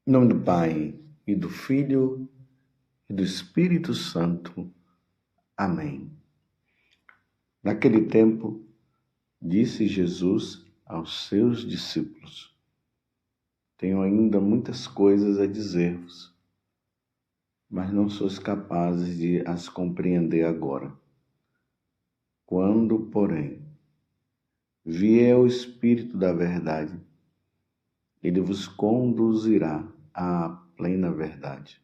Em nome do Pai, e do Filho, e do Espírito Santo. Amém. Naquele tempo, disse Jesus aos seus discípulos: Tenho ainda muitas coisas a dizer-vos, mas não sois capazes de as compreender agora. Quando, porém, vier o Espírito da verdade, ele vos conduzirá à plena verdade.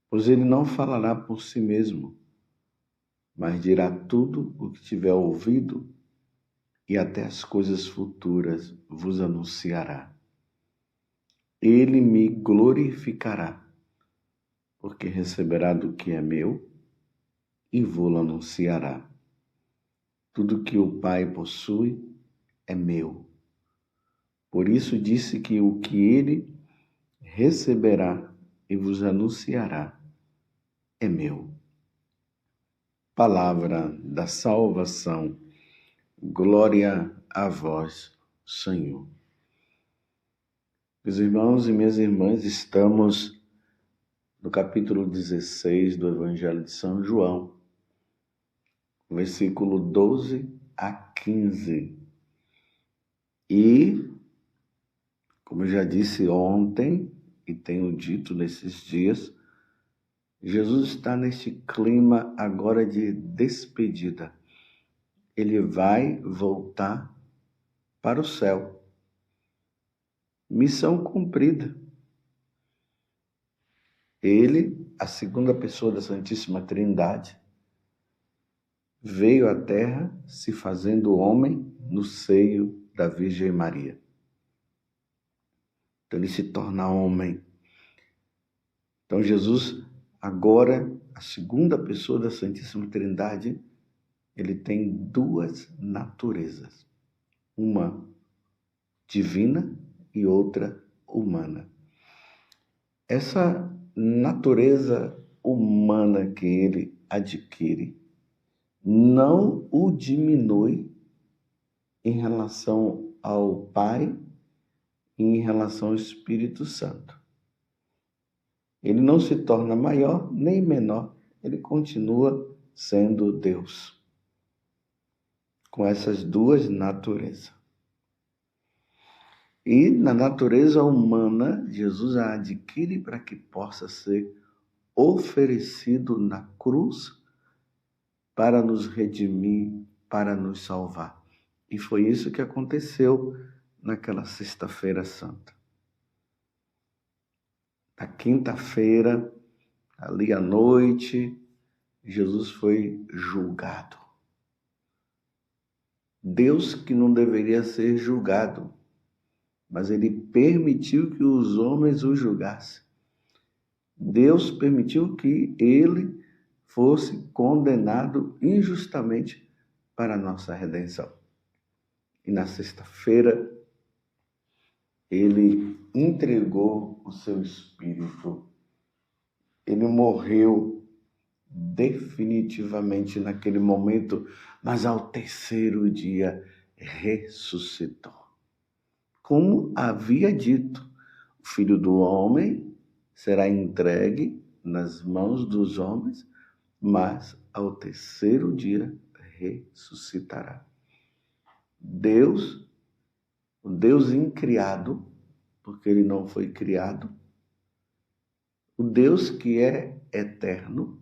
Pois ele não falará por si mesmo, mas dirá tudo o que tiver ouvido, e até as coisas futuras vos anunciará. Ele me glorificará, porque receberá do que é meu e vô-lo anunciará. Tudo que o Pai possui é meu. Por isso disse que o que ele receberá e vos anunciará é meu. Palavra da salvação. Glória a vós, Senhor. Meus irmãos e minhas irmãs, estamos no capítulo 16 do Evangelho de São João, versículo 12 a 15. E, como eu já disse ontem, e tenho dito nesses dias, Jesus está neste clima agora de despedida. Ele vai voltar para o céu. Missão cumprida. Ele, a segunda pessoa da Santíssima Trindade, veio à Terra se fazendo homem no seio da Virgem Maria. Então ele se torna homem. Então Jesus, agora, a segunda pessoa da Santíssima Trindade, ele tem duas naturezas. Uma divina e outra humana. Essa natureza humana que ele adquire não o diminui em relação ao Pai e em relação ao Espírito Santo. Ele não se torna maior nem menor, ele continua sendo Deus, com essas duas naturezas. E na natureza humana, Jesus a adquire para que possa ser oferecido na cruz para nos redimir, para nos salvar. E foi isso que aconteceu naquela Sexta-feira Santa. Na quinta-feira, ali à noite, Jesus foi julgado. Deus que não deveria ser julgado, mas ele permitiu que os homens o julgassem. Deus permitiu que ele fosse condenado injustamente para a nossa redenção. E na sexta-feira, ele entregou o seu espírito. Ele morreu definitivamente naquele momento, mas ao terceiro dia ressuscitou. Como havia dito, o Filho do Homem será entregue nas mãos dos homens, mas ao terceiro dia ressuscitará. Deus, o Deus incriado, porque ele não foi criado, o Deus que é eterno,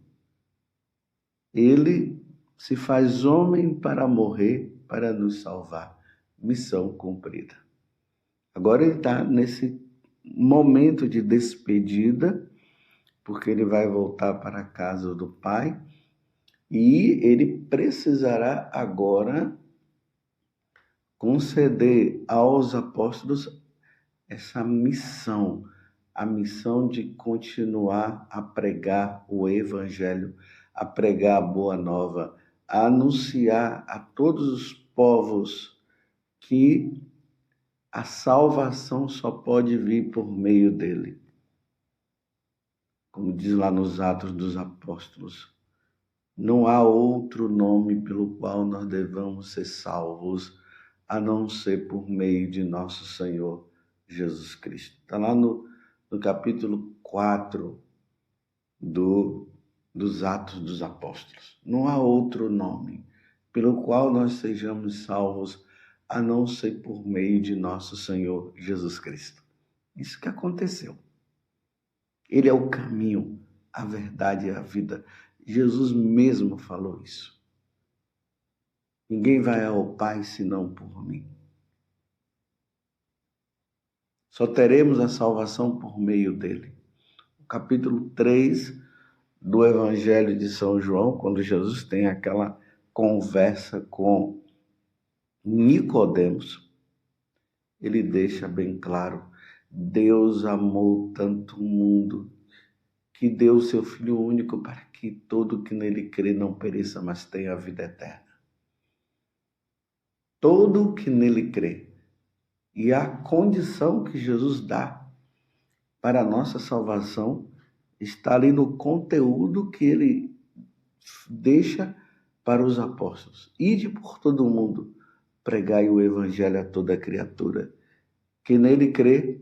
ele se faz homem para morrer, para nos salvar. Missão cumprida. Agora ele está nesse momento de despedida, porque ele vai voltar para a casa do Pai e ele precisará agora conceder aos apóstolos essa missão, a missão de continuar a pregar o Evangelho, a pregar a Boa Nova, a anunciar a todos os povos que a salvação só pode vir por meio dele. Como diz lá nos Atos dos Apóstolos, não há outro nome pelo qual nós devamos ser salvos, a não ser por meio de nosso Senhor Jesus Cristo. Está lá no capítulo 4 dos Atos dos Apóstolos. Não há outro nome pelo qual nós sejamos salvos, a não ser por meio de nosso Senhor Jesus Cristo. Isso que aconteceu. Ele é o caminho, a verdade e a vida. Jesus mesmo falou isso. Ninguém vai ao Pai senão por mim. Só teremos a salvação por meio dele. O capítulo 3 do Evangelho de São João, quando Jesus tem aquela conversa com Nicodemos, ele deixa bem claro: Deus amou tanto o mundo que deu o seu Filho único para que todo que nele crê não pereça, mas tenha a vida eterna. Todo que nele crê. E a condição que Jesus dá para a nossa salvação está ali no conteúdo que ele deixa para os apóstolos. Ide por todo o mundo, pregai o evangelho a toda criatura. Que nele crê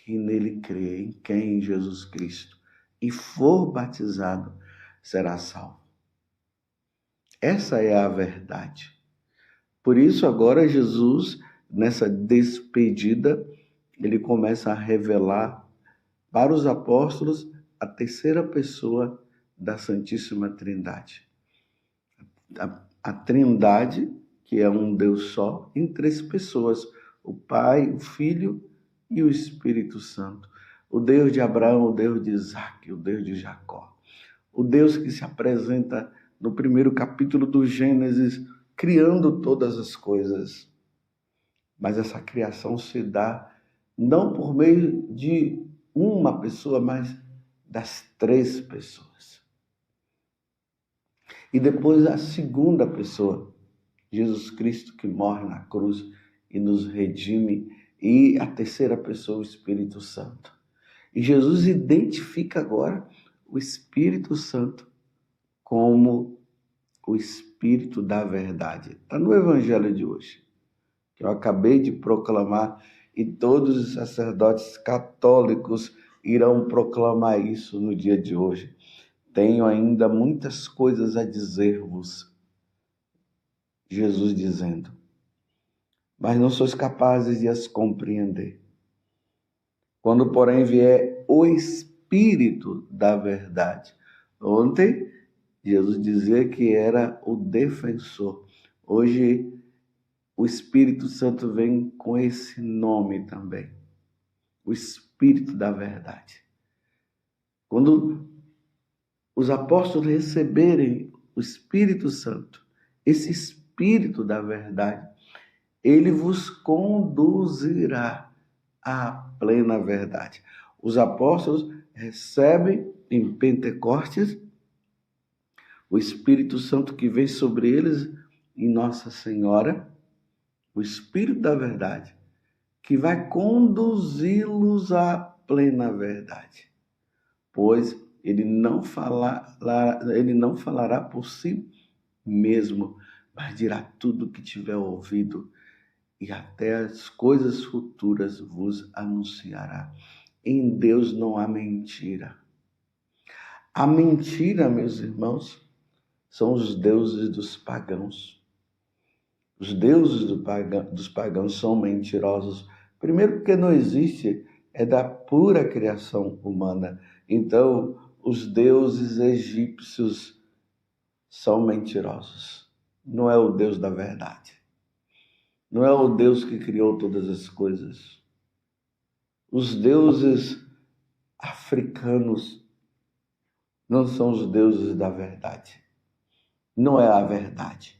em quem? Em Jesus Cristo, e for batizado, será salvo. Essa é a verdade. Por isso agora Jesus, nessa despedida, ele começa a revelar para os apóstolos a terceira pessoa da Santíssima Trindade. A Trindade, que é um Deus só, em três pessoas: o Pai, o Filho e o Espírito Santo. O Deus de Abraão, o Deus de Isaac, o Deus de Jacó. O Deus que se apresenta no primeiro capítulo do Gênesis, criando todas as coisas. Mas essa criação se dá não por meio de uma pessoa, mas das três pessoas. E depois a segunda pessoa, Jesus Cristo, que morre na cruz e nos redime. E a terceira pessoa, o Espírito Santo. E Jesus identifica agora o Espírito Santo como o Espírito da verdade. Está no Evangelho de hoje, que eu acabei de proclamar, e todos os sacerdotes católicos irão proclamar isso no dia de hoje. Tenho ainda muitas coisas a dizer-vos, Jesus dizendo, mas não sois capazes de as compreender. Quando, porém, vier o Espírito da verdade. Ontem, Jesus dizia que era o defensor. Hoje, o Espírito Santo vem com esse nome também. O Espírito da verdade. Quando os apóstolos receberem o Espírito Santo, esse Espírito da verdade, ele vos conduzirá à plena verdade. Os apóstolos recebem em Pentecostes o Espírito Santo que vem sobre eles em Nossa Senhora, o Espírito da verdade, que vai conduzi-los à plena verdade. Pois ele não falará por si mesmo, mas dirá tudo o que tiver ouvido, e até as coisas futuras vos anunciará. Em Deus não há mentira. A mentira, meus irmãos, são os deuses dos pagãos. Os deuses dos pagãos são mentirosos. Primeiro porque não existe, é da pura criação humana. Então, os deuses egípcios são mentirosos. Não é o Deus da verdade. Não é o Deus que criou todas as coisas. Os deuses africanos não são os deuses da verdade. Não é a verdade.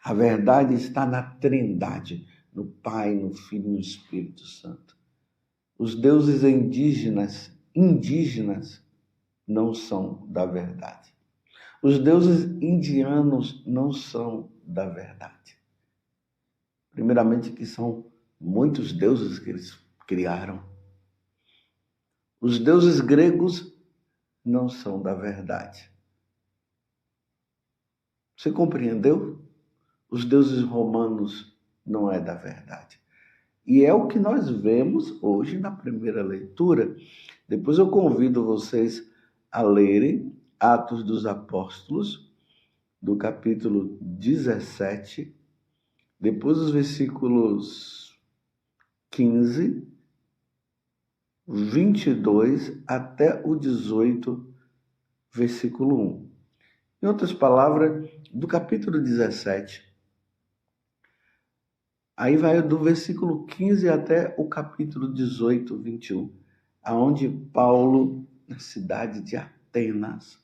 A verdade está na Trindade, no Pai, no Filho e no Espírito Santo. Os deuses indígenas não são da verdade. Os deuses indianos não são da verdade. Primeiramente que são muitos deuses que eles criaram. Os deuses gregos não são da verdade. Você compreendeu? Os deuses romanos não é da verdade. E é o que nós vemos hoje na primeira leitura. Depois eu convido vocês a lerem Atos dos Apóstolos, do capítulo 17, depois os versículos 15, 22 até o 18, versículo 1. Em outras palavras, do capítulo 17, aí vai do versículo 15 até o capítulo 18, 21, aonde Paulo, na cidade de Atenas,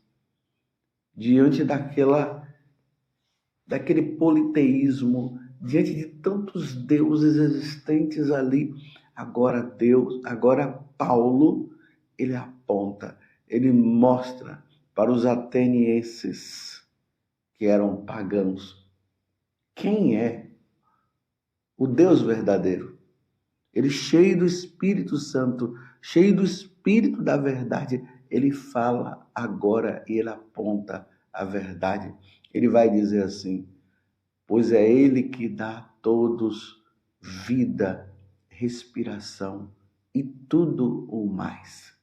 diante daquele politeísmo, diante de tantos deuses existentes ali, agora Paulo, ele aponta, ele mostra para os atenienses, que eram pagãos, quem é o Deus verdadeiro. Ele, cheio do Espírito Santo, cheio do Espírito da verdade, ele fala agora e ele aponta a verdade. Ele vai dizer assim: pois é ele que dá a todos vida, respiração e tudo o mais.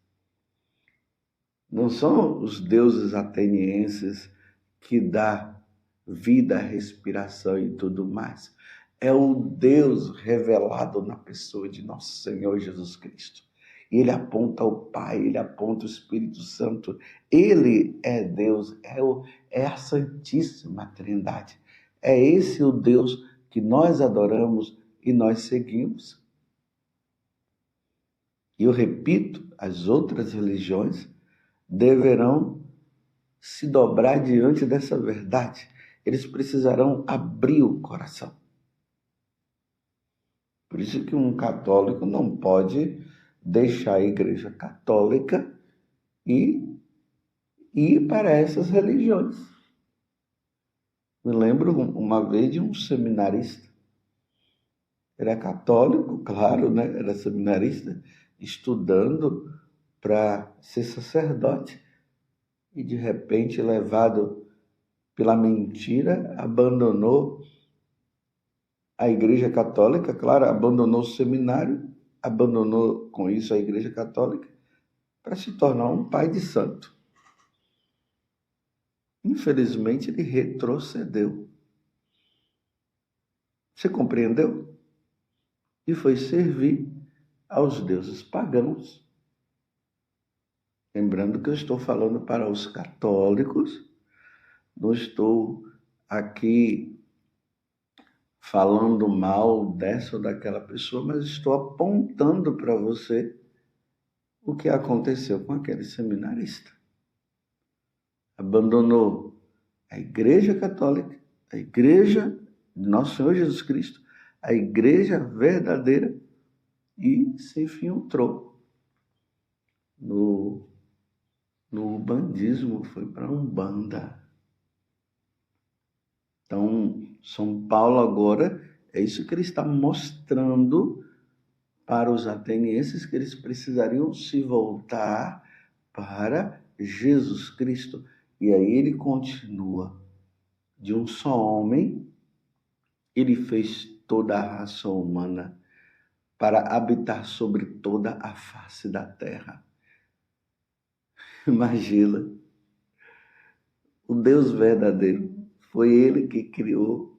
Não são os deuses atenienses que dá vida, respiração e tudo mais. É o Deus revelado na pessoa de nosso Senhor Jesus Cristo. E ele aponta ao Pai, ele aponta o Espírito Santo. Ele é Deus, é a Santíssima Trindade. É esse o Deus que nós adoramos e nós seguimos. E eu repito, as outras religiões deverão se dobrar diante dessa verdade. Eles precisarão abrir o coração. Por isso que um católico não pode deixar a Igreja Católica e ir para essas religiões. Me lembro uma vez de um seminarista. Era católico, claro, né? Era seminarista, estudando para ser sacerdote. E de repente, levado pela mentira, abandonou a Igreja Católica, claro, abandonou o seminário, abandonou com isso a Igreja Católica, para se tornar um pai de santo. Infelizmente, ele retrocedeu. Você compreendeu? E foi servir aos deuses pagãos. Lembrando que eu estou falando para os católicos, não estou aqui falando mal dessa ou daquela pessoa, mas estou apontando para você o que aconteceu com aquele seminarista. Abandonou a Igreja Católica, a Igreja de Nosso Senhor Jesus Cristo, a Igreja verdadeira, e se infiltrou no bandismo, foi para a Umbanda. Então, São Paulo agora, é isso que ele está mostrando para os atenienses, que eles precisariam se voltar para Jesus Cristo. E aí ele continua: de um só homem, ele fez toda a raça humana para habitar sobre toda a face da terra. Imagina, o Deus verdadeiro, foi ele que criou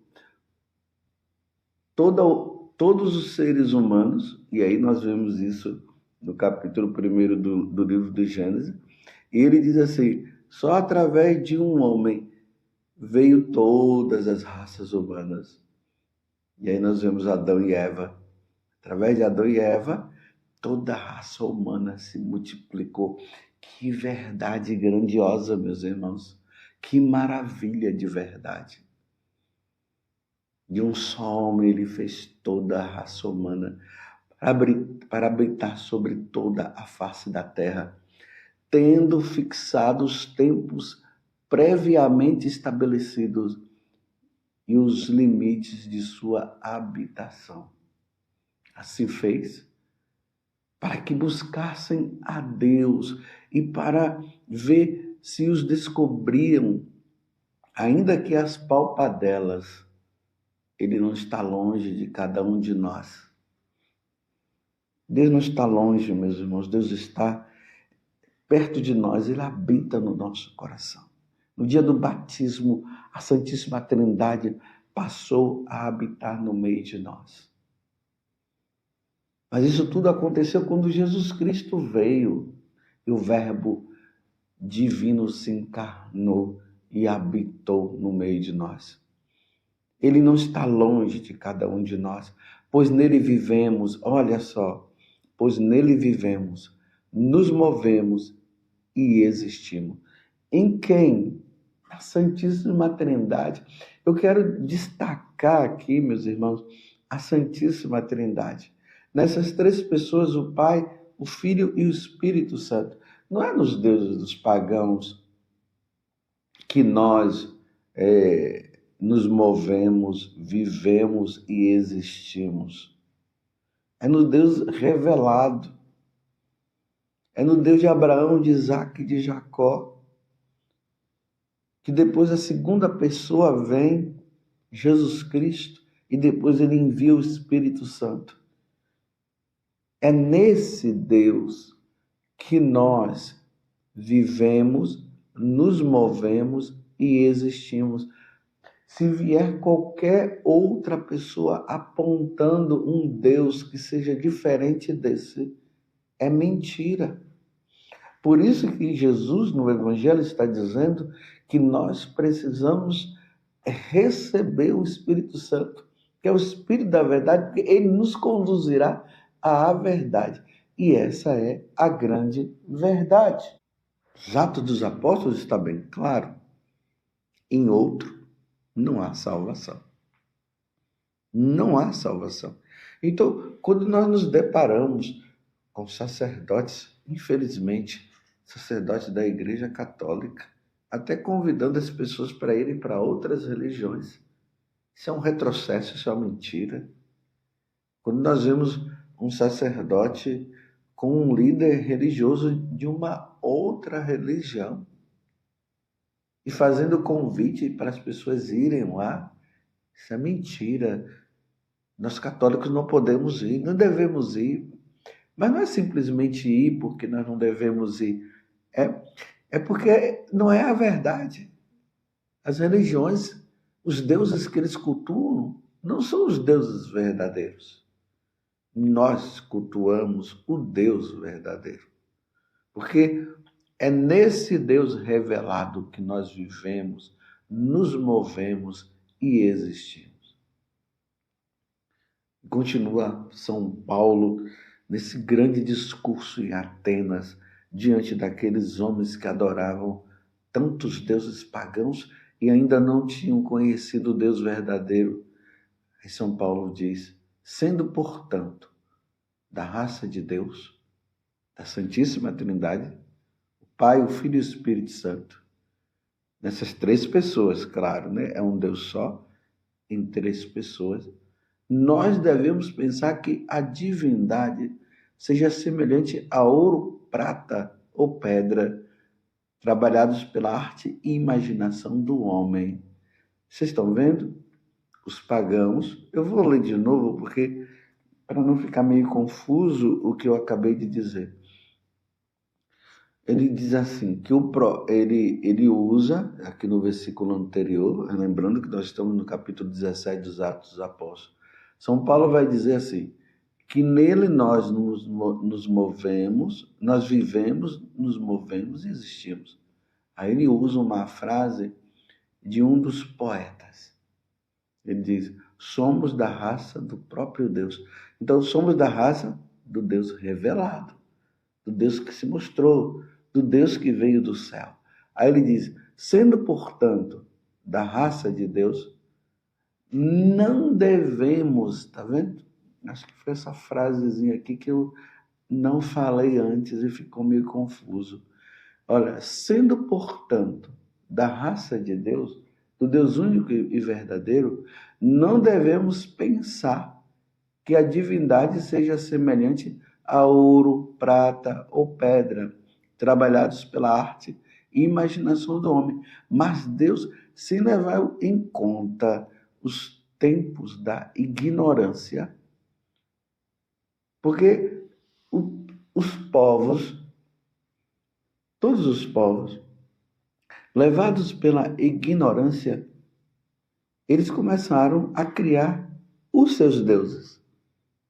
todos os seres humanos, e aí nós vemos isso no capítulo 1 do livro de Gênesis, e ele diz assim: só através de um homem veio todas as raças humanas. E aí nós vemos Adão e Eva. Através de Adão e Eva, toda a raça humana se multiplicou. Que verdade grandiosa, meus irmãos. Que maravilha de verdade. De um só homem ele fez toda a raça humana para habitar sobre toda a face da terra, tendo fixado os tempos previamente estabelecidos e os limites de sua habitação. Assim fez para que buscassem a Deus e para ver se os descobriam, ainda que as palpadelas. Ele não está longe de cada um de nós. Deus não está longe, meus irmãos, Deus está perto de nós, Ele habita no nosso coração. No dia do batismo, a Santíssima Trindade passou a habitar no meio de nós. Mas isso tudo aconteceu quando Jesus Cristo veio e o Verbo divino se encarnou e habitou no meio de nós. Ele não está longe de cada um de nós, pois nele vivemos, olha só, pois nele vivemos, nos movemos e existimos. Em quem? Na Santíssima Trindade. Eu quero destacar aqui, meus irmãos, a Santíssima Trindade. Nessas três pessoas, o Pai, o Filho e o Espírito Santo. Não é nos deuses dos pagãos que nós nos movemos, vivemos e existimos. É no Deus revelado. É no Deus de Abraão, de Isaac e de Jacó. Que depois a segunda pessoa vem, Jesus Cristo, e depois ele envia o Espírito Santo. É nesse Deus que nós vivemos, nos movemos e existimos. Se vier qualquer outra pessoa apontando um Deus que seja diferente desse, é mentira. Por isso que Jesus no Evangelho está dizendo que nós precisamos receber o Espírito Santo, que é o Espírito da verdade, porque ele nos conduzirá à verdade. E essa é a grande verdade. Os Atos dos Apóstolos está bem claro. Em outro não há salvação. Não há salvação. Então, quando nós nos deparamos com sacerdotes, infelizmente, sacerdotes da Igreja Católica, até convidando as pessoas para irem para outras religiões, isso é um retrocesso, isso é uma mentira. Quando nós vemos um sacerdote com um líder religioso de uma outra religião e fazendo convite para as pessoas irem lá, isso é mentira. Nós católicos não podemos ir, não devemos ir. Mas não é simplesmente ir porque nós não devemos ir. É porque não é a verdade. As religiões, os deuses que eles cultuam, não são os deuses verdadeiros. Nós cultuamos o Deus verdadeiro. Porque é nesse Deus revelado que nós vivemos, nos movemos e existimos. Continua São Paulo nesse grande discurso em Atenas, diante daqueles homens que adoravam tantos deuses pagãos e ainda não tinham conhecido o Deus verdadeiro. Aí São Paulo diz: sendo, portanto, da raça de Deus, da Santíssima Trindade, o Pai, o Filho e o Espírito Santo. Nessas três pessoas, claro, né? É um Deus só, em três pessoas. Nós devemos pensar que a divindade seja semelhante a ouro, prata ou pedra, trabalhados pela arte e imaginação do homem. Vocês estão vendo? Os pagãos. Eu vou ler de novo, porque para não ficar meio confuso o que eu acabei de dizer. Ele diz assim, que ele usa, aqui no versículo anterior, lembrando que nós estamos no capítulo 17 dos Atos dos Apóstolos, São Paulo vai dizer assim, que nele nós nos movemos, nós vivemos, nos movemos e existimos. Aí ele usa uma frase de um dos poetas. Ele diz, somos da raça do próprio Deus. Então somos da raça do Deus revelado, do Deus que se mostrou, do Deus que veio do céu. Aí ele diz, sendo, portanto, da raça de Deus, não devemos, tá vendo? Acho que foi essa frasezinha aqui que eu não falei antes e ficou meio confuso. Olha, sendo, portanto, da raça de Deus, do Deus único e verdadeiro, não devemos pensar que a divindade seja semelhante a ouro, prata ou pedra, trabalhados pela arte e imaginação do homem. Mas Deus, sem levar em conta os tempos da ignorância, porque os povos, todos os povos, levados pela ignorância, eles começaram a criar os seus deuses.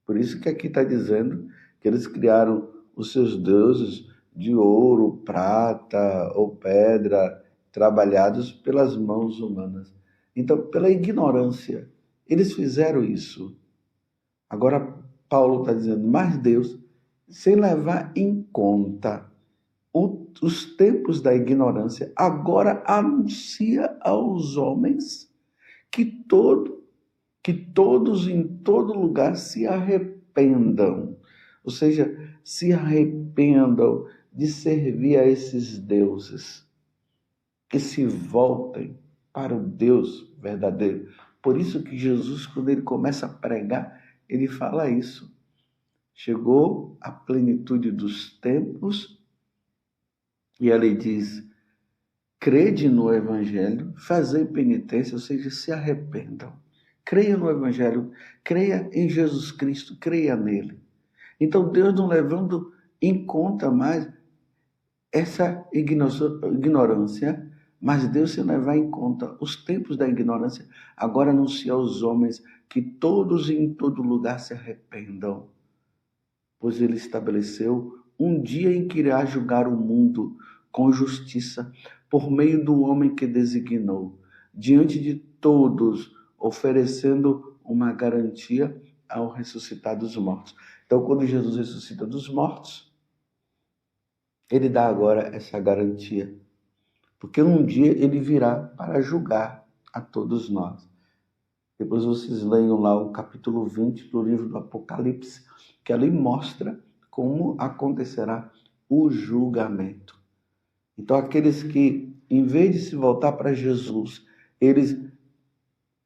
Por isso que aqui está dizendo que eles criaram os seus deuses de ouro, prata ou pedra, trabalhados pelas mãos humanas. Então, pela ignorância, eles fizeram isso. Agora, Paulo está dizendo, mas Deus, sem levar em conta os tempos da ignorância, agora anuncia aos homens que todos em todo lugar se arrependam. Ou seja, se arrependam de servir a esses deuses, que se voltem para o Deus verdadeiro. Por isso que Jesus, quando ele começa a pregar, ele fala isso. Chegou a plenitude dos tempos e ele diz, crede no Evangelho, fazei penitência, ou seja, se arrependam. Creia no Evangelho, creia em Jesus Cristo, creia nele. Então Deus não levando em conta mais essa ignorância, mas Deus, se levar em conta os tempos da ignorância, agora anuncia aos homens que todos e em todo lugar se arrependam, pois ele estabeleceu um dia em que irá julgar o mundo com justiça, por meio do homem que designou, diante de todos, oferecendo uma garantia ao ressuscitar dos mortos. Então, quando Jesus ressuscita dos mortos, ele dá agora essa garantia, porque um dia ele virá para julgar a todos nós. Depois vocês leiam lá o capítulo 20 do livro do Apocalipse, que ali mostra como acontecerá o julgamento. Então, aqueles que, em vez de se voltar para Jesus, eles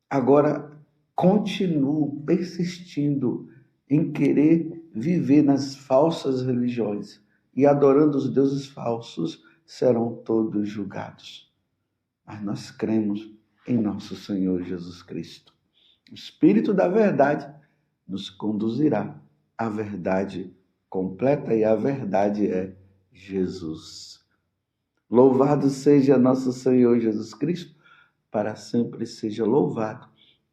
agora continuam persistindo em querer viver nas falsas religiões e adorando os deuses falsos, serão todos julgados. Mas nós cremos em nosso Senhor Jesus Cristo. O Espírito da verdade nos conduzirá à verdade completa, e a verdade é Jesus. Louvado seja nosso Senhor Jesus Cristo, para sempre seja louvado,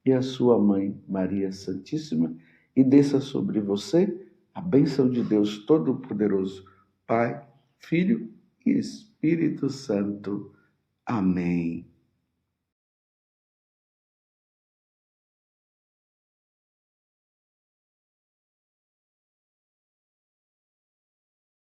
e a sua mãe Maria Santíssima, e desça sobre você a bênção de Deus Todo-Poderoso, Pai, Filho e Espírito Santo. Amém.